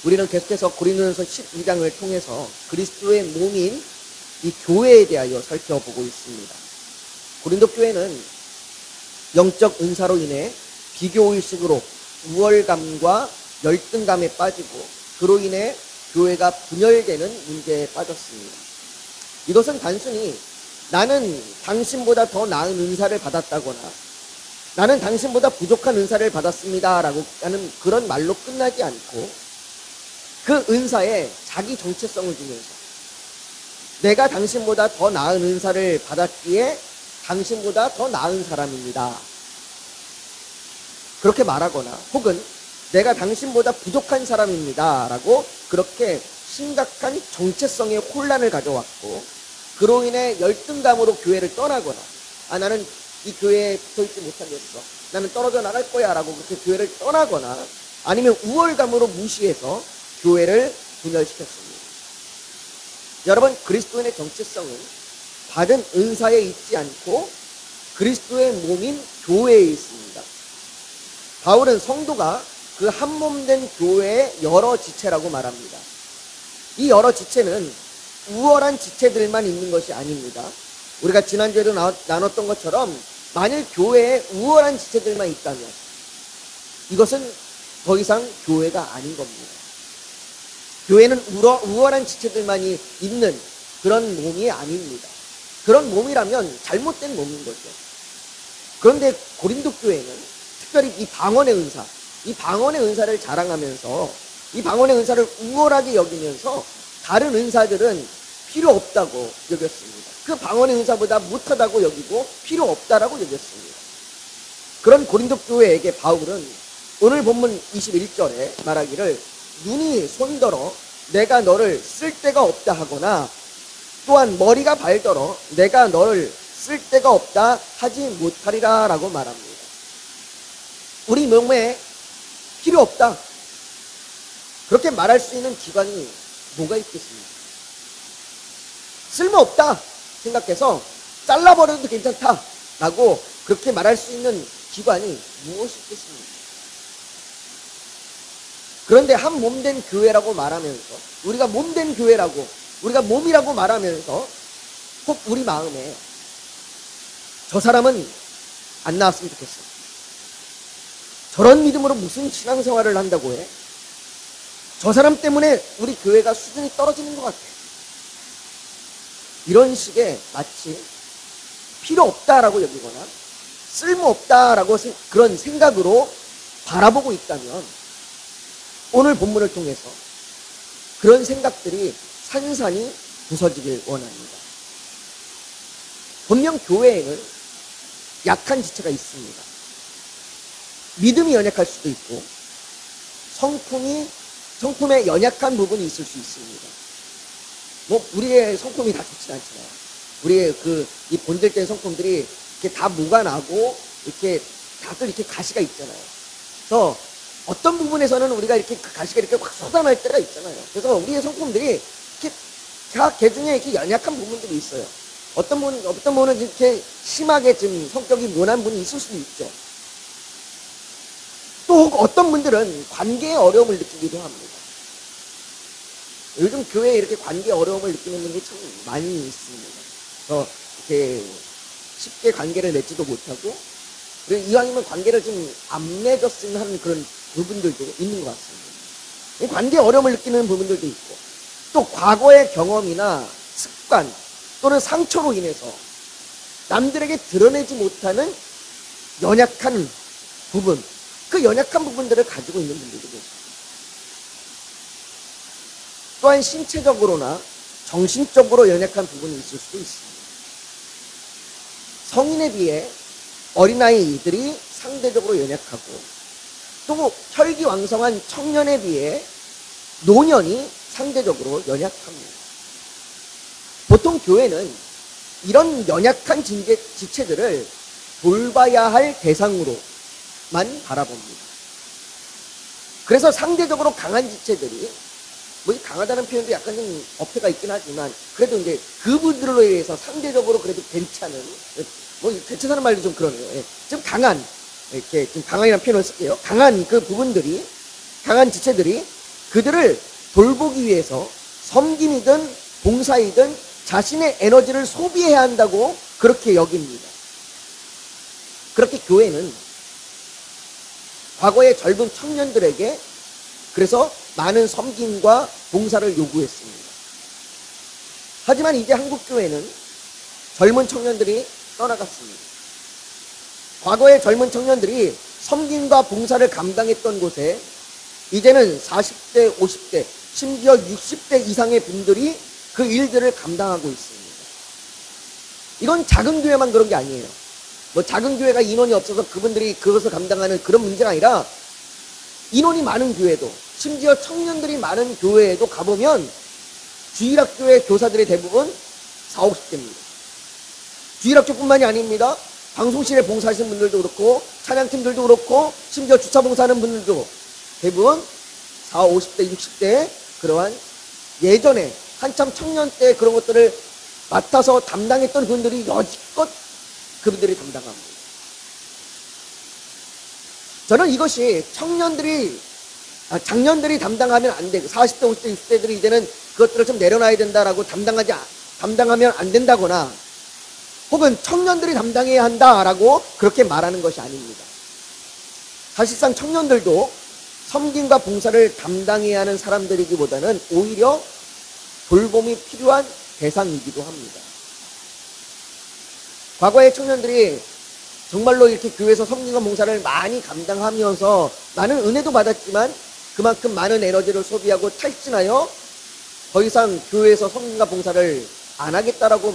우리는 계속해서 고린도전서 12장을 통해서 그리스도의 몸인 이 교회에 대하여 살펴보고 있습니다. 고린도 교회는 영적 은사로 인해 비교의식으로 우월감과 열등감에 빠지고 그로 인해 교회가 분열되는 문제에 빠졌습니다. 이것은 단순히 나는 당신보다 더 나은 은사를 받았다거나 나는 당신보다 부족한 은사를 받았습니다 라고 하는 그런 말로 끝나지 않고 그 은사에 자기 정체성을 주면서 내가 당신보다 더 나은 은사를 받았기에 당신보다 더 나은 사람입니다. 그렇게 말하거나 혹은 내가 당신보다 부족한 사람입니다 라고 그렇게 심각한 정체성의 혼란을 가져왔고 그로 인해 열등감으로 교회를 떠나거나 나는 이 교회에 붙어있지 못하겠어, 나는 떨어져 나갈 거야 라고 그렇게 교회를 떠나거나 아니면 우월감으로 무시해서 교회를 분열시켰습니다. 여러분, 그리스도인의 정체성은 받은 은사에 있지 않고 그리스도의 몸인 교회에 있습니다. 바울은 성도가 그 한 몸 된 교회의 여러 지체라고 말합니다. 이 여러 지체는 우월한 지체들만 있는 것이 아닙니다. 우리가 지난주에도 나눴던 것처럼 만일 교회에 우월한 지체들만 있다면 이것은 더 이상 교회가 아닌 겁니다. 교회는 우월한 지체들만이 있는 그런 몸이 아닙니다. 그런 몸이라면 잘못된 몸인 거죠. 그런데 고린도 교회는 특별히 이 방언의 은사, 이 방언의 은사를 자랑하면서 이 방언의 은사를 우월하게 여기면서 다른 은사들은 필요 없다고 여겼습니다. 그 방언의 은사보다 못하다고 여기고 필요 없다라고 여겼습니다. 그런 고린도 교회에게 바울은 오늘 본문 21절에 말하기를 눈이 손더러 내가 너를 쓸 데가 없다 하거나 또한 머리가 발더러 내가 너를 쓸 데가 없다 하지 못하리라 라고 말합니다. 우리 몸에 필요 없다 그렇게 말할 수 있는 기관이 뭐가 있겠습니까? 쓸모없다 생각해서 잘라버려도 괜찮다 라고 그렇게 말할 수 있는 기관이 무엇이 있겠습니까? 그런데 한 몸된 교회라고 말하면서 우리가 몸된 교회라고 우리가 몸이라고 말하면서 혹 우리 마음에 저 사람은 안 나왔으면 좋겠어. 저런 믿음으로 무슨 신앙생활을 한다고 해? 저 사람 때문에 우리 교회가 수준이 떨어지는 것 같아. 이런 식의 마치 필요 없다라고 여기거나 쓸모없다라고 그런 생각으로 바라보고 있다면 오늘 본문을 통해서 그런 생각들이 산산이 부서지길 원합니다. 분명 교회에는 약한 지체가 있습니다. 믿음이 연약할 수도 있고 성품에 연약한 부분이 있을 수 있습니다. 우리의 성품이 다 좋진 않잖아요. 우리의 이 본질적인 성품들이 이렇게 다 무관하고 이렇게 다들 이렇게 가시가 있잖아요. 그래서 어떤 부분에서는 우리가 이렇게 그 가시가 이렇게 확 쏟아날 때가 있잖아요. 그래서 우리의 성품들이 이렇게 다 개중에 이렇게 연약한 부분들이 있어요. 어떤 분은 이렇게 심하게 좀 성격이 모난 분이 있을 수도 있죠. 또 어떤 분들은 관계에 어려움을 느끼기도 합니다. 요즘 교회에 이렇게 관계에 어려움을 느끼는 분들이 참 많이 있습니다. 그래서 이렇게 쉽게 관계를 맺지도 못하고 그리고 이왕이면 관계를 좀 안 맺었으면 하는 그런 부분들도 있는 것 같습니다. 관계에 어려움을 느끼는 부분들도 있고 또 과거의 경험이나 습관 또는 상처로 인해서 남들에게 드러내지 못하는 연약한 부분, 그 연약한 부분들을 가지고 있는 분들도 계십니다. 또한 신체적으로나 정신적으로 연약한 부분이 있을 수도 있습니다. 성인에 비해 어린아이들이 상대적으로 연약하고 또 혈기왕성한 청년에 비해 노년이 상대적으로 연약합니다. 보통 교회는 이런 연약한 지체들을 돌봐야 할 대상으로만 바라봅니다. 그래서 상대적으로 강한 지체들이 강하다는 표현도 약간 좀 어폐가 있긴 하지만 그래도 이제 그분들로 인해서 상대적으로 그래도 괜찮은 괜찮다는 말도 좀 그러네요. 좀 강한 이렇게 좀 강한이라는 표현을 쓸게요. 강한 그 부분들이 강한 지체들이 그들을 돌보기 위해서 섬김이든 봉사이든 자신의 에너지를 소비해야 한다고 그렇게 여깁니다. 그렇게 교회는 과거의 젊은 청년들에게 그래서 많은 섬김과 봉사를 요구했습니다. 하지만 이제 한국교회는 젊은 청년들이 떠나갔습니다. 과거의 젊은 청년들이 섬김과 봉사를 감당했던 곳에 이제는 40대, 50대, 심지어 60대 이상의 분들이 그 일들을 감당하고 있습니다. 이건 작은 교회만 그런 게 아니에요. 뭐 작은 교회가 인원이 없어서 그분들이 그것을 감당하는 그런 문제가 아니라 인원이 많은 교회도 심지어 청년들이 많은 교회에도 가보면 주일학교의 교사들의 대부분 40, 50대입니다. 주일학교뿐만이 아닙니다. 방송실에 봉사하시는 분들도 그렇고 찬양팀들도 그렇고 심지어 주차 봉사하는 분들도 대부분 40, 50대, 60대의 그러한 예전에 한참 청년 때 그런 것들을 맡아서 담당했던 분들이 여지껏 그분들이 담당합니다. 저는 이것이 장년들이 담당하면 안 되고 40대, 50대, 60대들이 이제는 그것들을 좀 내려놔야 된다라고 담당하면 안 된다거나 혹은 청년들이 담당해야 한다라고 그렇게 말하는 것이 아닙니다. 사실상 청년들도 섬김과 봉사를 담당해야 하는 사람들이기보다는 오히려 돌봄이 필요한 대상이기도 합니다. 과거의 청년들이 정말로 이렇게 교회에서 섬김과 봉사를 많이 감당하면서 많은 은혜도 받았지만 그만큼 많은 에너지를 소비하고 탈진하여 더 이상 교회에서 섬김과 봉사를 안 하겠다라고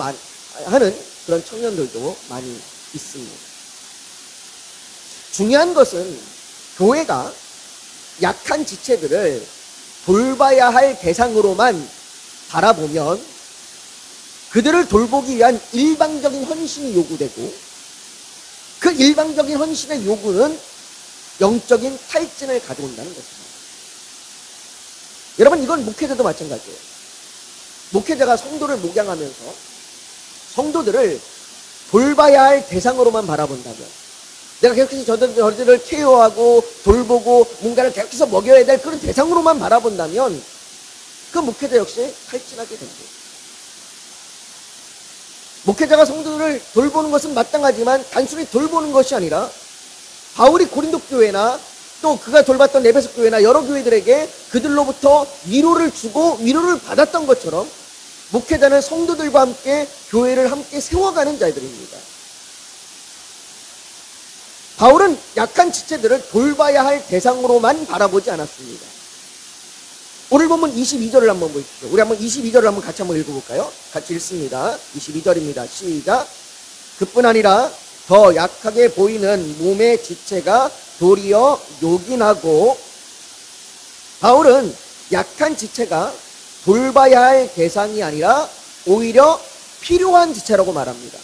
하는 그런 청년들도 많이 있습니다. 중요한 것은 교회가 약한 지체들을 돌봐야 할 대상으로만 바라보면 그들을 돌보기 위한 일방적인 헌신이 요구되고 그 일방적인 헌신의 요구는 영적인 탈진을 가져온다는 것입니다. 여러분, 이건 목회자도 마찬가지예요. 목회자가 성도를 목양하면서 성도들을 돌봐야 할 대상으로만 바라본다면, 내가 계속해서 저들을 케어하고 돌보고 뭔가를 계속해서 먹여야 될 그런 대상으로만 바라본다면 그 목회자 역시 탈진하게 됩니다. 목회자가 성도들을 돌보는 것은 마땅하지만 단순히 돌보는 것이 아니라 바울이 고린도 교회나 또 그가 돌봤던 에베소 교회나 여러 교회들에게 그들로부터 위로를 주고 위로를 받았던 것처럼 목회자는 성도들과 함께 교회를 함께 세워가는 자들입니다. 바울은 약한 지체들을 돌봐야 할 대상으로만 바라보지 않았습니다. 오늘 본문 22절을 한번 보십시오. 우리 한번 22절을 한번 같이 한번 읽어볼까요? 같이 읽습니다. 22절입니다. 시작. 그뿐 아니라 더 약하게 보이는 몸의 지체가 도리어 요긴하고, 바울은 약한 지체가 돌봐야 할 대상이 아니라 오히려 필요한 지체라고 말합니다.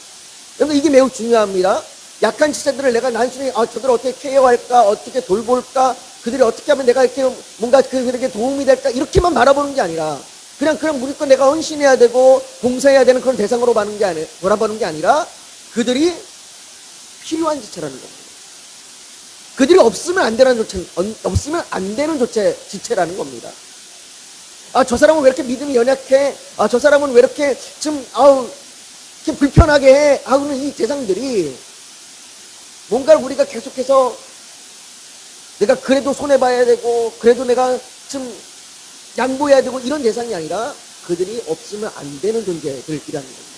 여러분, 이게 매우 중요합니다. 약한 지체들을 내가 단순히 저들을 어떻게 케어할까, 어떻게 돌볼까, 그들이 어떻게 하면 내가 이렇게 뭔가 그들에게 도움이 될까, 이렇게만 바라보는 게 아니라 그냥 무조건 내가 헌신해야 되고 봉사해야 되는 그런 대상으로 바라보는 게 아니라 그들이 필요한 지체라는 겁니다. 그들이 없으면 안 되는 지체라는 겁니다. 저 사람은 왜 이렇게 믿음이 연약해? 저 사람은 왜 이렇게 이렇게 불편하게 해? 하고는 이 대상들이 뭔가를 우리가 계속해서 내가 그래도 손해봐야 되고 그래도 내가 좀 양보해야 되고 이런 대상이 아니라 그들이 없으면 안 되는 존재들이라는 겁니다.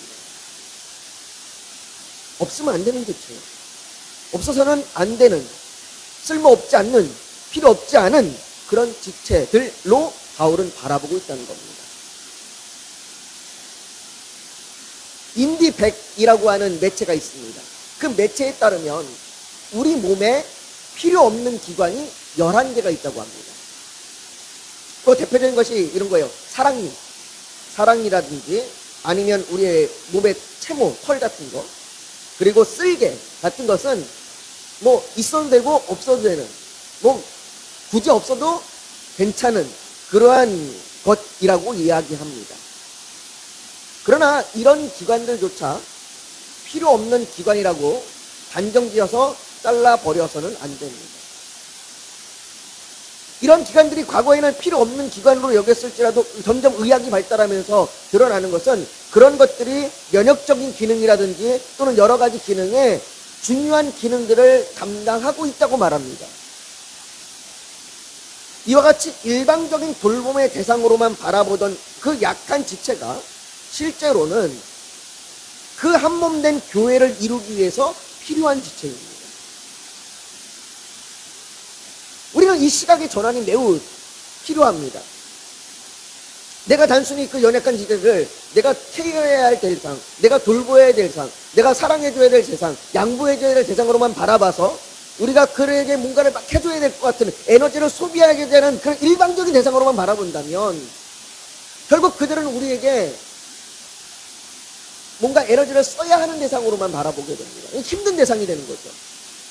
없으면 안 되는 존재, 없어서는 안 되는, 쓸모없지 않는, 필요 없지 않은 그런 지체들로 바울은 바라보고 있다는 겁니다. 인디백이라고 하는 매체가 있습니다. 그 매체에 따르면 우리 몸에 필요 없는 기관이 11개가 있다고 합니다. 또 대표적인 것이 이런 거예요. 사랑니라든지 아니면 우리의 몸의 채모, 털 같은 거, 그리고 쓸개 같은 것은 뭐 있어도 되고 없어도 되는, 뭐 굳이 없어도 괜찮은 그러한 것이라고 이야기합니다. 그러나 이런 기관들조차 필요 없는 기관이라고 단정지어서 잘라버려서는 안 됩니다. 이런 기관들이 과거에는 필요 없는 기관으로 여겼을지라도 점점 의학이 발달하면서 드러나는 것은 그런 것들이 면역적인 기능이라든지 또는 여러 가지 기능에 중요한 기능들을 담당하고 있다고 말합니다. 이와 같이 일방적인 돌봄의 대상으로만 바라보던 그 약한 지체가 실제로는 그 한몸된 교회를 이루기 위해서 필요한 지체입니다. 우리는 이 시각의 전환이 매우 필요합니다. 내가 단순히 그 연약한 지체를 내가 케어해야 할 대상, 내가 돌보아야 될 대상, 내가 사랑해줘야 될 대상, 양보해줘야 될 대상으로만 바라봐서 우리가 그에게 뭔가를 막 해줘야 될 것 같은 에너지를 소비하게 되는 그런 일방적인 대상으로만 바라본다면 결국 그들은 우리에게 뭔가 에너지를 써야 하는 대상으로만 바라보게 됩니다. 힘든 대상이 되는 거죠.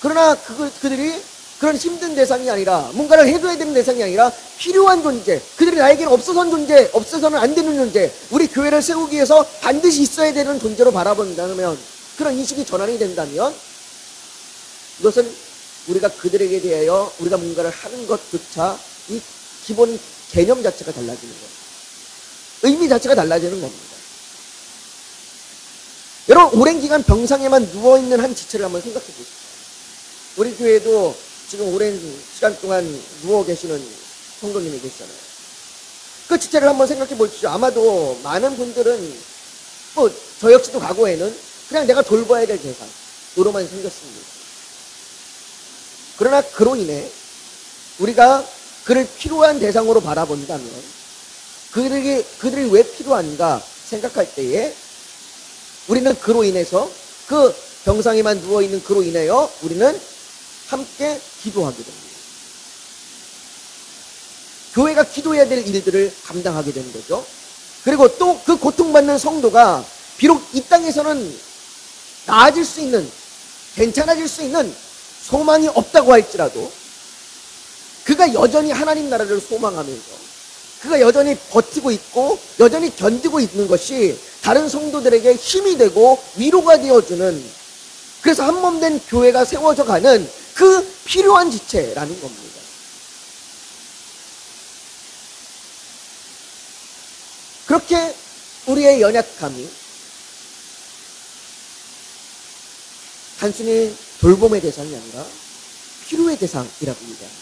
그러나 그들이 그런 힘든 대상이 아니라 뭔가를 해줘야 되는 대상이 아니라 필요한 존재, 그들이 나에게는 없어서는 존재, 없어서는 안 되는 존재, 우리 교회를 세우기 위해서 반드시 있어야 되는 존재로 바라본다면, 그런 인식이 전환이 된다면 이것은 우리가 그들에게 대하여 우리가 뭔가를 하는 것조차 이 기본 개념 자체가 달라지는 거예요. 의미 자체가 달라지는 겁니다. 여러분, 오랜 기간 병상에만 누워있는 한 지체를 한번 생각해 보십시오. 우리 교회도 지금 오랜 시간 동안 누워 계시는 성도님이 계시잖아요. 그 지체를 한번 생각해 보십시오. 아마도 많은 분들은 저 역시도 과거에는 그냥 내가 돌봐야 될 대상으로만 생겼습니다. 그러나 그로 인해 우리가 그를 필요한 대상으로 바라본다면 그들이 왜 필요한가 생각할 때에 우리는 그로 인해서 그 병상에만 누워있는 그로 인하여 우리는 함께 기도하게 됩니다. 교회가 기도해야 될 일들을 감당하게 되는 거죠. 그리고 또 그 고통받는 성도가 비록 이 땅에서는 나아질 수 있는, 괜찮아질 수 있는 소망이 없다고 할지라도 그가 여전히 하나님 나라를 소망하면서 그가 여전히 버티고 있고 여전히 견디고 있는 것이 다른 성도들에게 힘이 되고 위로가 되어주는, 그래서 한몸된 교회가 세워져 가는 그 필요한 지체라는 겁니다. 그렇게 우리의 연약함이 단순히 돌봄의 대상이 아니라 필요의 대상이라고 얘기합니다.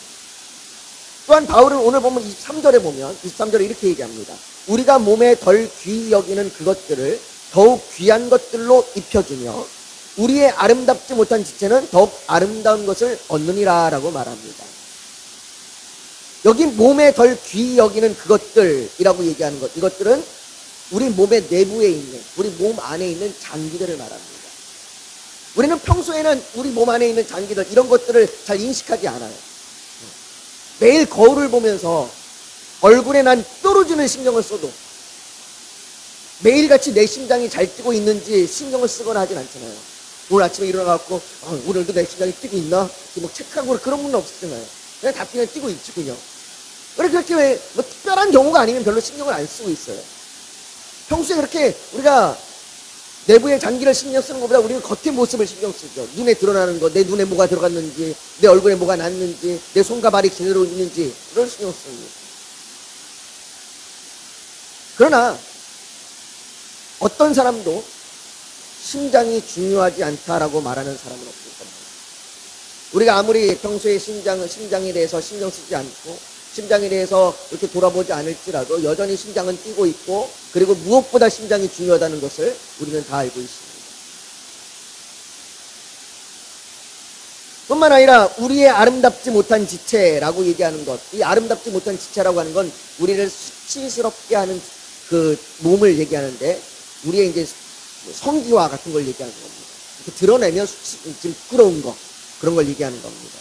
또한 바울은 오늘 보면 23절에 이렇게 얘기합니다. 우리가 몸에 덜 귀히 여기는 그것들을 더욱 귀한 것들로 입혀주며 우리의 아름답지 못한 지체는 더욱 아름다운 것을 얻느니라 라고 말합니다. 여기 몸에 덜 귀히 여기는 그것들이라고 얘기하는 것, 이것들은 우리 몸의 내부에 있는, 우리 몸 안에 있는 장기들을 말합니다. 우리는 평소에는 우리 몸 안에 있는 장기들, 이런 것들을 잘 인식하지 않아요. 매일 거울을 보면서 얼굴에 난 뾰루지는 신경을 써도 매일같이 내 심장이 잘 뛰고 있는지 신경을 쓰거나 하진 않잖아요. 오늘 아침에 일어나갖고 오늘도 내 심장이 뛰고 있나? 뭐 체크하고 그런 분은 없었잖아요. 그냥 다 그냥 뛰고 있지 그냥. 그렇게 뭐 특별한 경우가 아니면 별로 신경을 안 쓰고 있어요. 평소에 그렇게 우리가 내부의 장기를 신경 쓰는 것보다 우리는 겉의 모습을 신경 쓰죠. 눈에 드러나는 거, 내 눈에 뭐가 들어갔는지, 내 얼굴에 뭐가 났는지, 내 손과 발이 제대로 있는지, 그걸 신경 씁니다. 그러나 어떤 사람도 심장이 중요하지 않다라고 말하는 사람은 없을 겁니다. 우리가 아무리 평소에 심장에 대해서 신경 쓰지 않고 심장에 대해서 이렇게 돌아보지 않을지라도 여전히 심장은 뛰고 있고, 그리고 무엇보다 심장이 중요하다는 것을 우리는 다 알고 있습니다. 뿐만 아니라 우리의 아름답지 못한 지체라고 얘기하는 것, 이 아름답지 못한 지체라고 하는 건 우리를 수치스럽게 하는 그 몸을 얘기하는데, 우리의 이제 성기와 같은 걸 얘기하는 겁니다. 이렇게 드러내면 지금 부끄러운 거, 그런 걸 얘기하는 겁니다.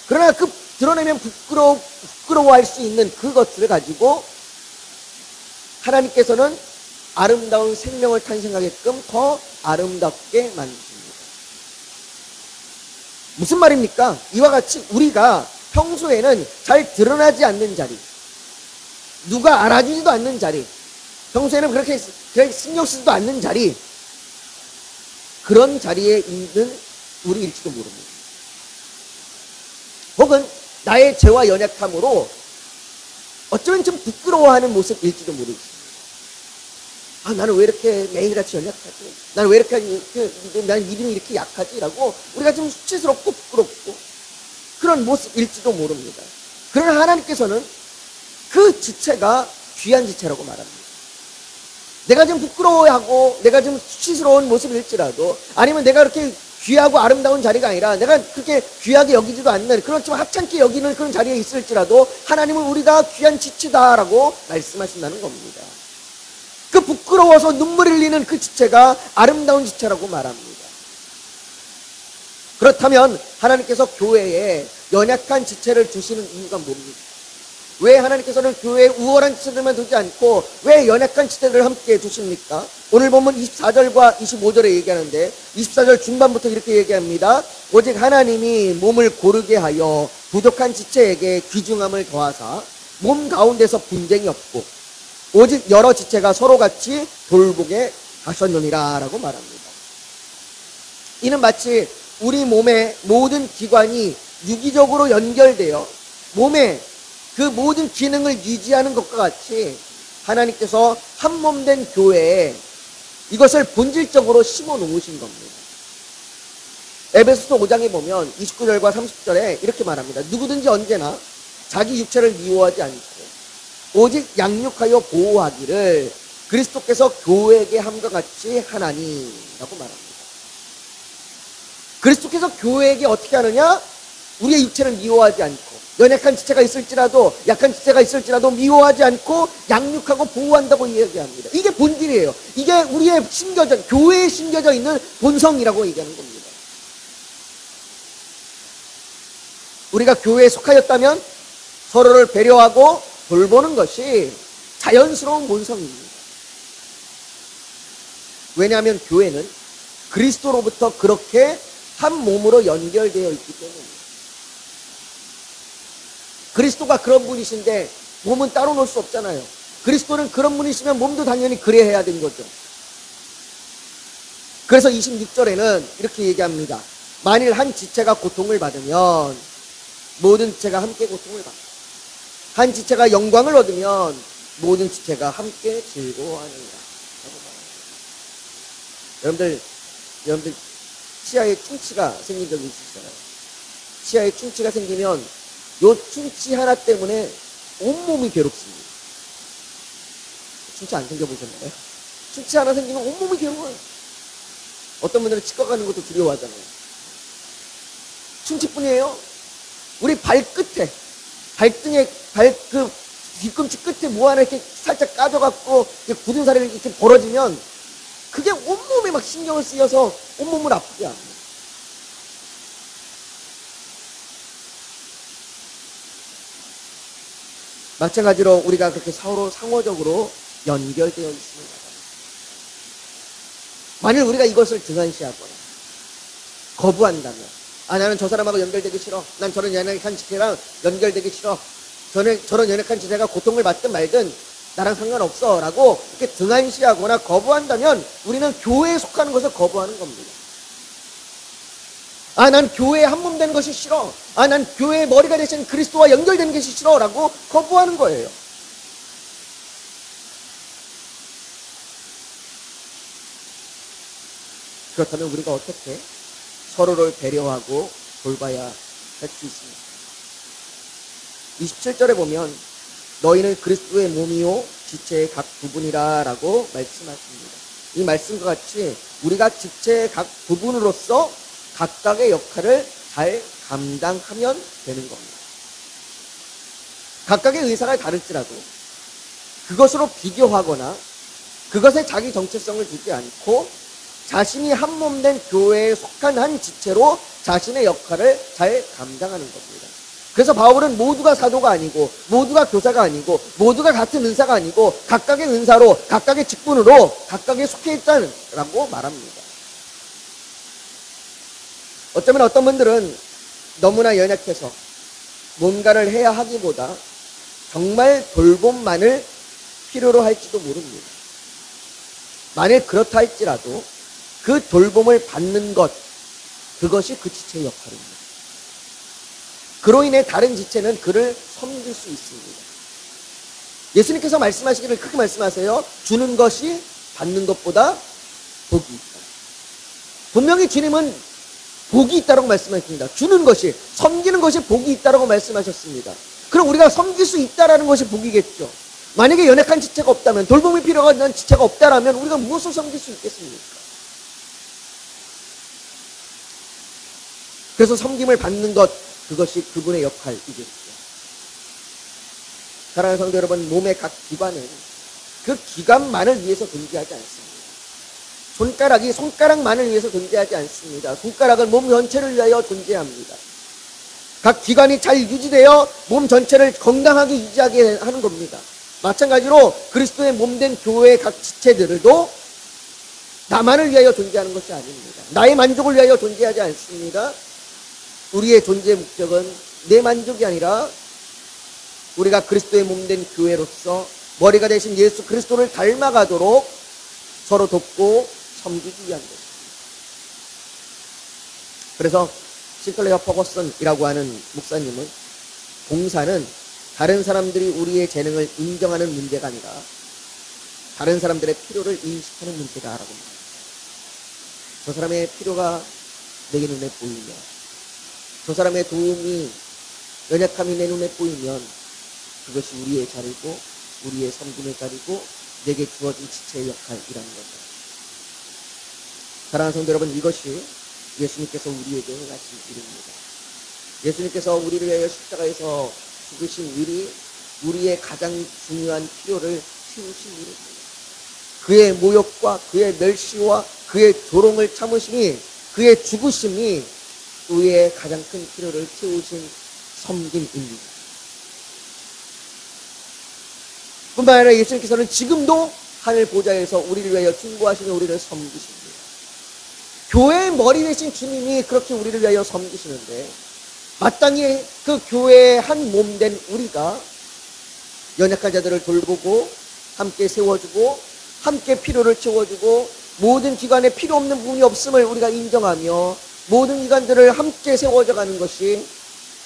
그러나 그 드러내면 부끄러워할 수 있는 그것들을 가지고 하나님께서는 아름다운 생명을 탄생하게끔 더 아름답게 만드십니다. 무슨 말입니까? 이와 같이 우리가 평소에는 잘 드러나지 않는 자리, 누가 알아주지도 않는 자리, 평소에는 그렇게 신경 쓰지도 않는 자리, 그런 자리에 있는 우리일지도 모릅니다. 혹은 나의 죄와 연약함으로 어쩌면 좀 부끄러워하는 모습일지도 모르겠습니다. 아, 나는 왜 이렇게 매일같이 연약하지? 나는 왜 이렇게, 나는 믿음이 이렇게 약하지? 라고 우리가 좀 수치스럽고 부끄럽고 그런 모습일지도 모릅니다. 그러나 하나님께서는 그 지체가 귀한 지체라고 말합니다. 내가 좀 부끄러워하고 내가 좀 수치스러운 모습일지라도, 아니면 내가 그렇게 귀하고 아름다운 자리가 아니라 내가 그렇게 귀하게 여기지도 않는, 그렇지만 하찮게 여기는 그런 자리에 있을지라도 하나님은 우리가 귀한 지체다라고 말씀하신다는 겁니다. 그 부끄러워서 눈물 흘리는 그 지체가 아름다운 지체라고 말합니다. 그렇다면 하나님께서 교회에 연약한 지체를 두시는 이유가 뭡니까? 왜 하나님께서는 교회에 우월한 지체들만 두지 않고 왜 연약한 지체들을 함께 두십니까? 오늘 보면 24절과 25절에 얘기하는데, 24절 중반부터 이렇게 얘기합니다. 오직 하나님이 몸을 고르게 하여 부족한 지체에게 귀중함을 더하사 몸 가운데서 분쟁이 없고 오직 여러 지체가 서로같이 돌보게 하셨느니라 라고 말합니다. 이는 마치 우리 몸의 모든 기관이 유기적으로 연결되어 몸의 그 모든 기능을 유지하는 것과 같이 하나님께서 한 몸 된 교회에 이것을 본질적으로 심어 놓으신 겁니다. 에베소서 5장에 보면 29절과 30절에 이렇게 말합니다. 누구든지 언제나 자기 육체를 미워하지 않고 오직 양육하여 보호하기를 그리스도께서 교회에게 함과 같이 하나니라고 말합니다. 그리스도께서 교회에게 어떻게 하느냐? 우리의 육체를 미워하지 않고, 연약한 지체가 있을지라도, 약한 지체가 있을지라도 미워하지 않고 양육하고 보호한다고 이야기합니다. 이게 본질이에요. 이게 우리의 교회에 심겨져 있는 본성이라고 얘기하는 겁니다. 우리가 교회에 속하였다면 서로를 배려하고 돌보는 것이 자연스러운 본성입니다. 왜냐하면 교회는 그리스도로부터 그렇게 한 몸으로 연결되어 있기 때문입니다. 그리스도가 그런 분이신데 몸은 따로 놓을 수 없잖아요. 그리스도는 그런 분이시면 몸도 당연히 그래야 해야 되는 거죠. 그래서 26절에는 이렇게 얘기합니다. 만일 한 지체가 고통을 받으면 모든 지체가 함께 고통을 받고, 한 지체가 영광을 얻으면 모든 지체가 함께 즐거워하느니라. 여러분들 치아에 충치가 생긴 적이 있으시잖아요. 치아에 충치가 생기면 요 충치 하나 때문에 온몸이 괴롭습니다. 충치 안 생겨보셨나요? 충치 하나 생기면 온몸이 괴로워요. 어떤 분들은 치과 가는 것도 두려워하잖아요. 충치뿐이에요. 우리 발끝에, 발등에, 그 뒤꿈치 끝에 뭐 하나 이렇게 살짝 까져갖고 굳은 살이 이렇게 벌어지면 그게 온몸에 막 신경을 쓰여서 온몸을 아프게 합니다. 마찬가지로 우리가 그렇게 서로 상호적으로 연결되어 있습니다. 만일 우리가 이것을 등한시하거나 거부한다면, 아, 나는 저 사람하고 연결되기 싫어, 난 저런 연약한 지체랑 연결되기 싫어, 저런 연약한 지체가 고통을 받든 말든 나랑 상관없어 라고 이렇게 등한시하거나 거부한다면 우리는 교회에 속하는 것을 거부하는 겁니다. 아, 난 교회에 한 몸 되는 것이 싫어, 아, 난 교회의 머리가 되신 그리스도와 연결되는 것이 싫어 라고 거부하는 거예요. 그렇다면 우리가 어떻게 서로를 배려하고 돌봐야 할 수 있습니까? 27절에 보면 너희는 그리스도의 몸이요 지체의 각 부분이라 라고 말씀하십니다. 이 말씀과 같이 우리가 지체의 각 부분으로서 각각의 역할을 잘 감당하면 되는 겁니다. 각각의 의사가 다를지라도 그것으로 비교하거나 그것에 자기 정체성을 두지 않고 자신이 한 몸 된 교회에 속한 한 지체로 자신의 역할을 잘 감당하는 겁니다. 그래서 바울은 모두가 사도가 아니고 모두가 교사가 아니고 모두가 같은 은사가 아니고 각각의 은사로 각각의 직분으로 각각에 속해 있다라고 말합니다. 어쩌면 어떤 분들은 너무나 연약해서 뭔가를 해야 하기보다 정말 돌봄만을 필요로 할지도 모릅니다. 만일 그렇다 할지라도 그 돌봄을 받는 것, 그것이 그 지체의 역할입니다. 그로 인해 다른 지체는 그를 섬길 수 있습니다. 예수님께서 말씀하시기를 크게 말씀하세요. 주는 것이 받는 것보다 복이 있다. 분명히 주님은 복이 있다고 말씀하십니다. 주는 것이, 섬기는 것이 복이 있다고 말씀하셨습니다. 그럼 우리가 섬길 수 있다는 것이 복이겠죠. 만약에 연약한 지체가 없다면, 돌봄이 필요한 지체가 없다면 우리가 무엇을 섬길 수 있겠습니까? 그래서 섬김을 받는 것, 그것이 그분의 역할이겠죠. 사랑하는 성도 여러분, 몸의 각 기관은 그 기관만을 위해서 존재하지 않습니다. 손가락이 손가락만을 위해서 존재하지 않습니다. 손가락은 몸 전체를 위하여 존재합니다. 각 기관이 잘 유지되어 몸 전체를 건강하게 유지하게 하는 겁니다. 마찬가지로 그리스도의 몸된 교회의 각 지체들도 나만을 위하여 존재하는 것이 아닙니다. 나의 만족을 위하여 존재하지 않습니다. 우리의 존재의 목적은 내 만족이 아니라 우리가 그리스도의 몸된 교회로서 머리가 되신 예수 그리스도를 닮아가도록 서로 돕고 섬기기 위한 것입니다. 그래서 시클레어 퍼거슨이라고 하는 목사님은 봉사는 다른 사람들이 우리의 재능을 인정하는 문제가 아니라 다른 사람들의 필요를 인식하는 문제다라고 합니다. 저 사람의 필요가 내게 눈에 보이면, 저 사람의 도움이, 연약함이 내 눈에 보이면 그것이 우리의 자리고 우리의 섬김의 자리고 내게 주어진 지체의 역할이라는 거죠. 사랑하는 성도 여러분, 이것이 예수님께서 우리에게 행하신 일입니다. 예수님께서 우리를 위하여 십자가에서 죽으신 일이 우리의 가장 중요한 필요를 채우신 일입니다. 그의 모욕과 그의 멸시와 그의 조롱을 참으심이, 그의 죽으심이 우리의 가장 큰 필요를 채우신 섬김입니다. 뿐만 아니라 예수님께서는 지금도 하늘 보좌에서 우리를 위하여 충고하시며 우리를 섬기십니다. 교회의 머리 되신 주님이 그렇게 우리를 위하여 섬기시는데, 마땅히 그 교회의 한 몸 된 우리가 연약한 자들을 돌보고 함께 세워주고 함께 필요를 채워주고 모든 기관에 필요 없는 부분이 없음을 우리가 인정하며 모든 기관들을 함께 세워져 가는 것이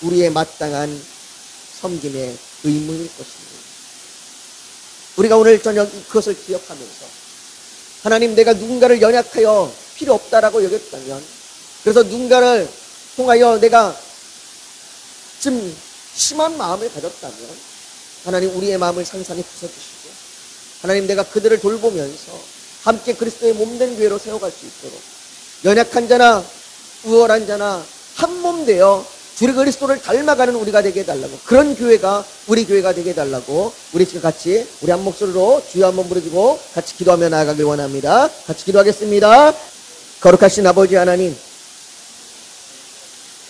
우리의 마땅한 섬김의 의무일 것입니다. 우리가 오늘 저녁 그것을 기억하면서, 하나님, 내가 누군가를 연약하여 필요 없다라고 여겼다면, 그래서 누군가를 통하여 내가 좀 심한 마음을 가졌다면, 하나님, 우리의 마음을 산산히 부숴주시고, 하나님, 내가 그들을 돌보면서 함께 그리스도의 몸된 교회로 세워갈 수 있도록 연약한 자나 우월한 자나 한 몸 되어 주의 그리스도를 닮아가는 우리가 되게 해달라고, 그런 교회가 우리 교회가 되게 해달라고 우리 지금 같이 우리 한 목소리로 주여 한번 부르시고 같이 기도하며 나아가길 원합니다. 같이 기도하겠습니다. 거룩하신 아버지 하나님,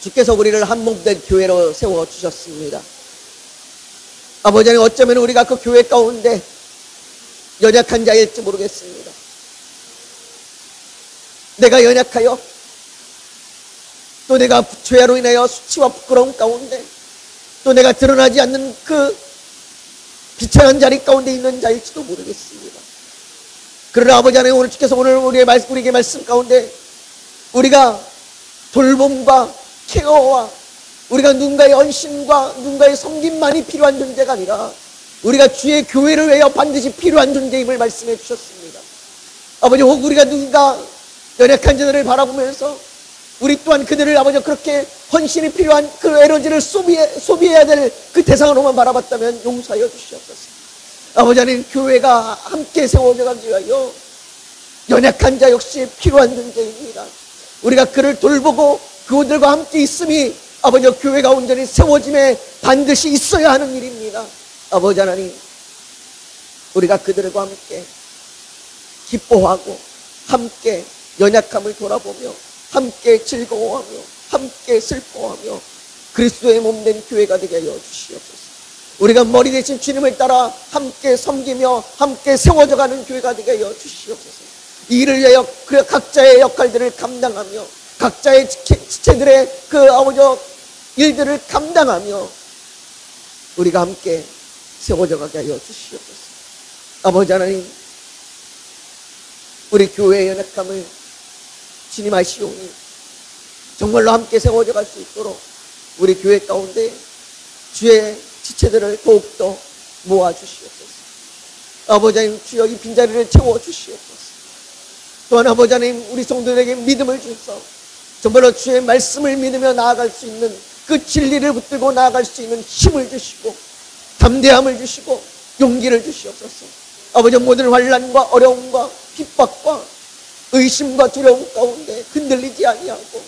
주께서 우리를 한 몸된 교회로 세워주셨습니다. 아버지 하나님, 어쩌면 우리가 그 교회 가운데 연약한 자일지 모르겠습니다. 내가 연약하여 또 내가 죄로 인하여 수치와 부끄러움 가운데 또 내가 드러나지 않는 그 비천한 자리 가운데 있는 자일지도 모르겠습니다. 그러나 아버지 하나님, 오늘 주께서 오늘 우리에게 말씀 가운데 우리가 돌봄과 케어와 우리가 누군가의 헌신과 누군가의 섬김만이 필요한 존재가 아니라 우리가 주의 교회를 위하여 반드시 필요한 존재임을 말씀해 주셨습니다. 아버지, 혹 우리가 누군가 연약한 자들을 바라보면서 우리 또한 그들을 아버지 그렇게 헌신이 필요한 그 에너지를 소비해야 될 그 대상으로만 바라봤다면 용서하여 주시옵소서. 아버지 하나님, 교회가 함께 세워져가기 위하여 연약한 자 역시 필요한 존재입니다. 우리가 그를 돌보고 그들과 함께 있음이 아버지 교회가 온전히 세워짐에 반드시 있어야 하는 일입니다. 아버지 하나님, 우리가 그들과 함께 기뻐하고 함께 연약함을 돌아보며 함께 즐거워하며 함께 슬퍼하며 그리스도의 몸된 교회가 되게 하여 주시옵소서. 우리가 머리 대신 주님을 따라 함께 섬기며 함께 세워져 가는 교회가 되게 하여 주시옵소서. 이 일을 위하여 그 각자의 역할들을 감당하며 각자의 지체들의 그 아버지 일들을 감당하며 우리가 함께 세워져 가게 하여 주시옵소서. 아버지 하나님, 우리 교회의 연약함을 주님 아시오니 정말로 함께 세워져 갈 수 있도록 우리 교회 가운데 주의 지체들을 더욱더 모아주시옵소서. 아버지 하나님, 주여 이 빈자리를 채워주시옵소서. 또한 아버지 하나님, 우리 성도들에게 믿음을 주셔서 정말로 주의 말씀을 믿으며 나아갈 수 있는 그 진리를 붙들고 나아갈 수 있는 힘을 주시고 담대함을 주시고 용기를 주시옵소서. 아버지, 모든 환난과 어려움과 핍박과 의심과 두려움 가운데 흔들리지 아니하고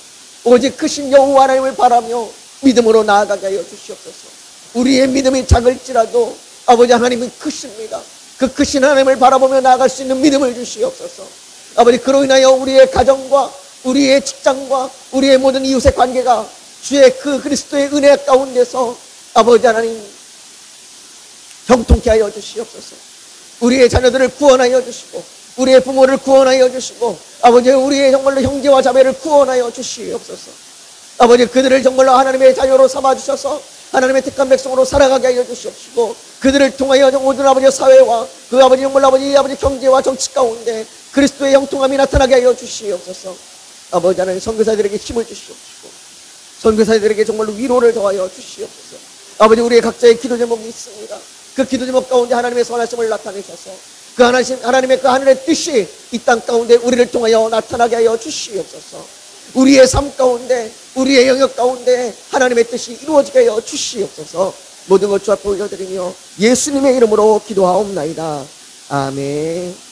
오직 크신 여호와 하나님을 바라며 믿음으로 나아가게 하여 주시옵소서. 우리의 믿음이 작을지라도 아버지, 하나님은 크십니다. 그 크신 하나님을 바라보며 나아갈 수 있는 믿음을 주시옵소서. 아버지, 그로 인하여 우리의 가정과 우리의 직장과 우리의 모든 이웃의 관계가 주의 그 그리스도의 은혜 가운데서 아버지 하나님 형통케 하여 주시옵소서. 우리의 자녀들을 구원하여 주시고 우리의 부모를 구원하여 주시고 아버지, 우리의 정말로 형제와 자매를 구원하여 주시옵소서. 아버지, 그들을 정말로 하나님의 자녀로 삼아주셔서 하나님의 택한 백성으로 살아가게 하여 주시옵시고 그들을 통하여 모든 아버지 사회와 그 아버지 정말 아버지 경제와 정치 가운데 그리스도의 형통함이 나타나게 하여 주시옵소서. 아버지 하나님, 선교사들에게 힘을 주시옵시고 선교사들에게 정말로 위로를 더하여 주시옵소서. 아버지, 우리의 각자의 기도 제목이 있습니다. 그 기도 제목 가운데 하나님의 선하심을 나타내셔서 그 하나님의 그 하늘의 뜻이 이 땅 가운데 우리를 통하여 나타나게 하여 주시옵소서. 우리의 삶 가운데 우리의 영역 가운데 하나님의 뜻이 이루어지게 하여 주시옵소서. 모든 것 주 앞에 올려드리며 예수님의 이름으로 기도하옵나이다. 아멘.